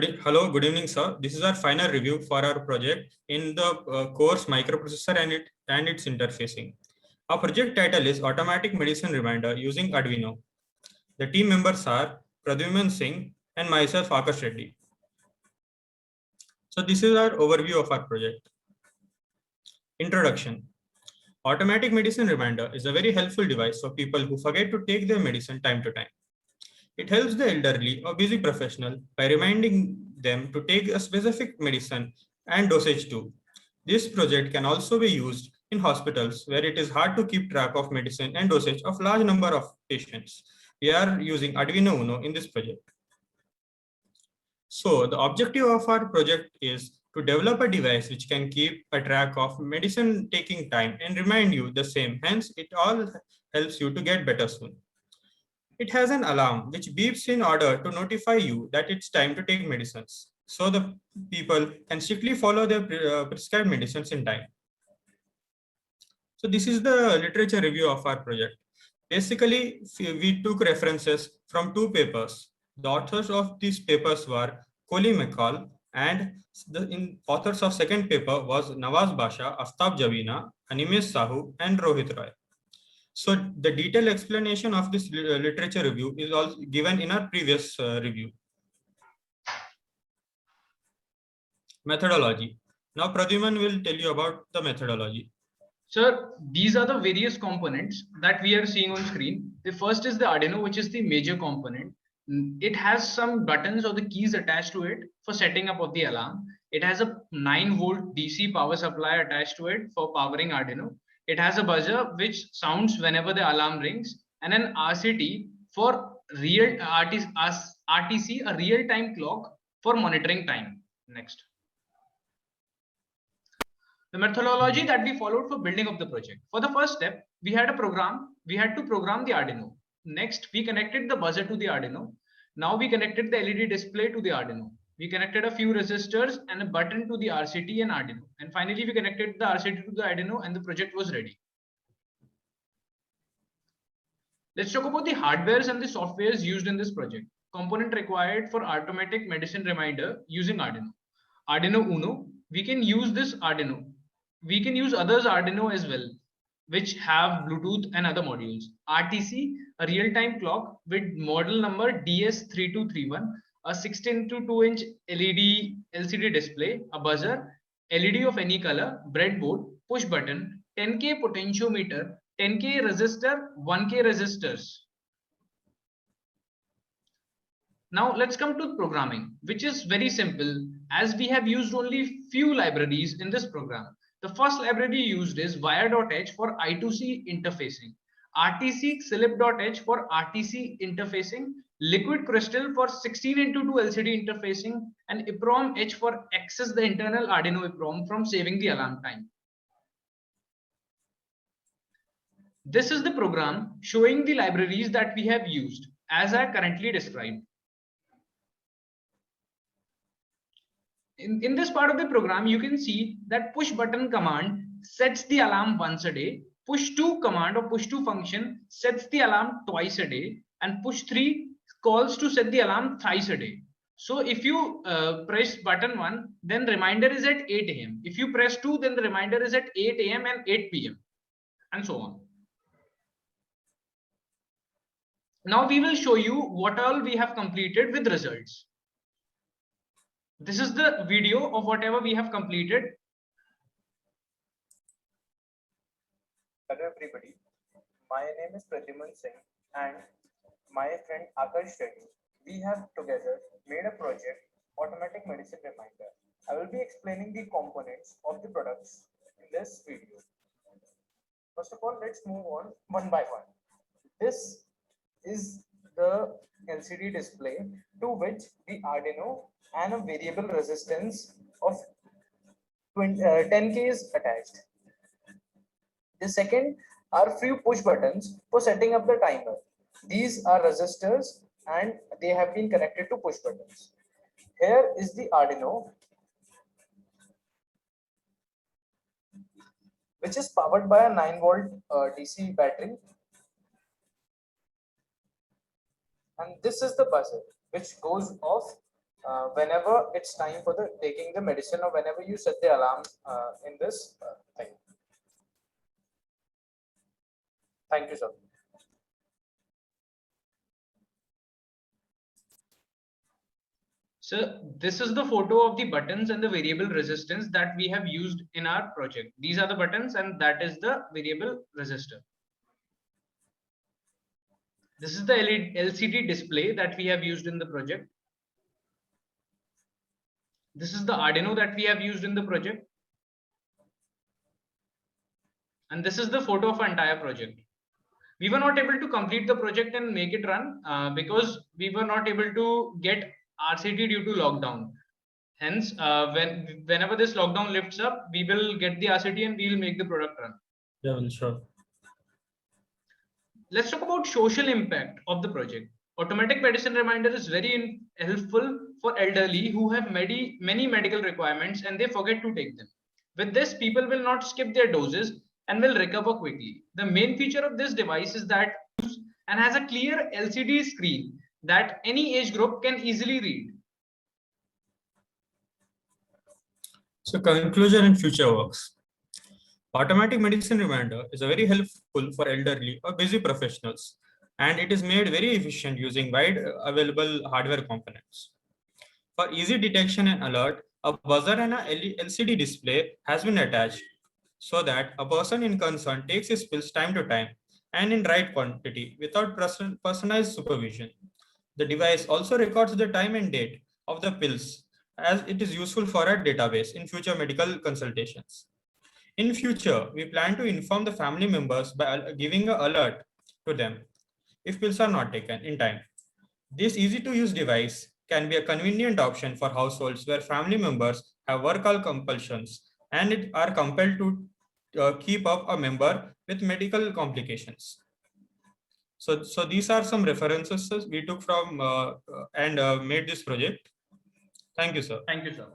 Hello, good evening, sir. This is our final review for our project in the course Microprocessor and its interfacing. Our project title is Automatic Medicine Reminder using Arduino. The team members are Pradyuman Singh and myself, Akash Reddy. So this is our overview of our project. Introduction. Automatic Medicine Reminder is a very helpful device for people who forget to take their medicine time to time. It helps the elderly or busy professional by reminding them to take a specific medicine and dosage too. This project can also be used in hospitals where it is hard to keep track of medicine and dosage of large number of patients. We are using Arduino Uno in this project. So the objective of our project is to develop a device which can keep a track of medicine taking time and remind you the same. Hence, it all helps you to get better soon. It has an alarm which beeps in order to notify you that it's time to take medicines. So the people can strictly follow their prescribed medicines in time. So this is the literature review of our project. Basically, we took references from two papers. The authors of these papers were Kohli McCall, and the authors of second paper was Nawaz Basha, Aftab Javina, Animesh Sahu, and Rohit Roy. So the detailed explanation of this literature review is also given in our previous review. Methodology. Now Pradyuman will tell you about the methodology. Sir, these are the various components that we are seeing on screen. The first is the Arduino, which is the major component. It has some buttons or the keys attached to it for setting up of the alarm. It has a 9-volt DC power supply attached to it for powering Arduino. It has a buzzer which sounds whenever the alarm rings, and an RCT for RTC, a real-time clock for monitoring time. Next. The methodology that we followed for building of the project. For the first step, we had to program the Arduino. Next, we connected the buzzer to the Arduino. Now we connected the LED display to the Arduino. We connected a few resistors and a button to the RCT and Arduino. And finally, we connected the RCT to the Arduino and the project was ready. Let's talk about the hardwares and the softwares used in this project. Component required for automatic medicine reminder using Arduino. Arduino Uno. We can use this Arduino. We can use others Arduino as well, which have Bluetooth and other modules. RTC, a real-time clock with model number DS3231, a 16:2-inch LED LCD display, a buzzer, LED of any color, breadboard, push button, 10K potentiometer, 10K resistor, 1K resistors. Now let's come to programming, which is very simple as we have used only few libraries in this program. The first library used is wire.h for I2C interfacing, RTC Slip.h for RTC interfacing, Liquid Crystal for 16:2 LCD interfacing, and EPROM H for access the internal Arduino EPROM from saving the alarm time. This is the program showing the libraries that we have used as I currently described. In this part of the program, you can see that push button command sets the alarm once a day, push 2 command or push 2 function sets the alarm twice a day, and push 3 calls to set the alarm thrice a day. So if you press button 1, then reminder is at 8 a.m. If you press 2, then the reminder is at 8 a.m. and 8 p.m. and so on. Now we will show you what all we have completed with results. This is the video of whatever we have completed. Hello everybody, my name is Pradyuman Singh and my friend Akash Reddy. We have together made a project, Automatic Medicine Reminder. I will be explaining the components of the products in this video. First of all, let's move on one by one. This is the LCD display to which the Arduino and a variable resistance of 10K is attached. The second are few push buttons for setting up the timer. These are resistors and they have been connected to push buttons. Here is the Arduino, which is powered by a 9-volt DC battery. And this is the buzzer which goes off whenever it's time for the taking the medicine, or whenever you set the alarm in this thing. Thank you, sir. So this is the photo of the buttons and the variable resistance that we have used in our project. These are the buttons and that is the variable resistor. This is the LCD display that we have used in the project. This is the Arduino that we have used in the project. And this is the photo of our entire project. We were not able to complete the project and make it run because we were not able to get RCT due to lockdown. Hence, whenever this lockdown lifts up, we will get the RCT and we will make the product run. Yeah, well, sure. Let's talk about social impact of the project. Automatic medicine reminder is very helpful for elderly who have many medical requirements and they forget to take them. With this, people will not skip their doses and will recover quickly. The main feature of this device is that and has a clear LCD screen that any age group can easily read. So conclusion and future works. Automatic medicine reminder is very helpful for elderly or busy professionals, and it is made very efficient using wide available hardware components. For easy detection and alert, a buzzer and a LCD display has been attached so that a person in concern takes his pills time to time and in right quantity without personalized supervision. The device also records the time and date of the pills, as it is useful for a database in future medical consultations. In future, we plan to inform the family members by giving an alert to them if pills are not taken in time. This easy to use device can be a convenient option for households where family members have work compulsions and are compelled to keep up a member with medical complications. So these are some references we took from and made this project. Thank you, sir. Thank you, sir.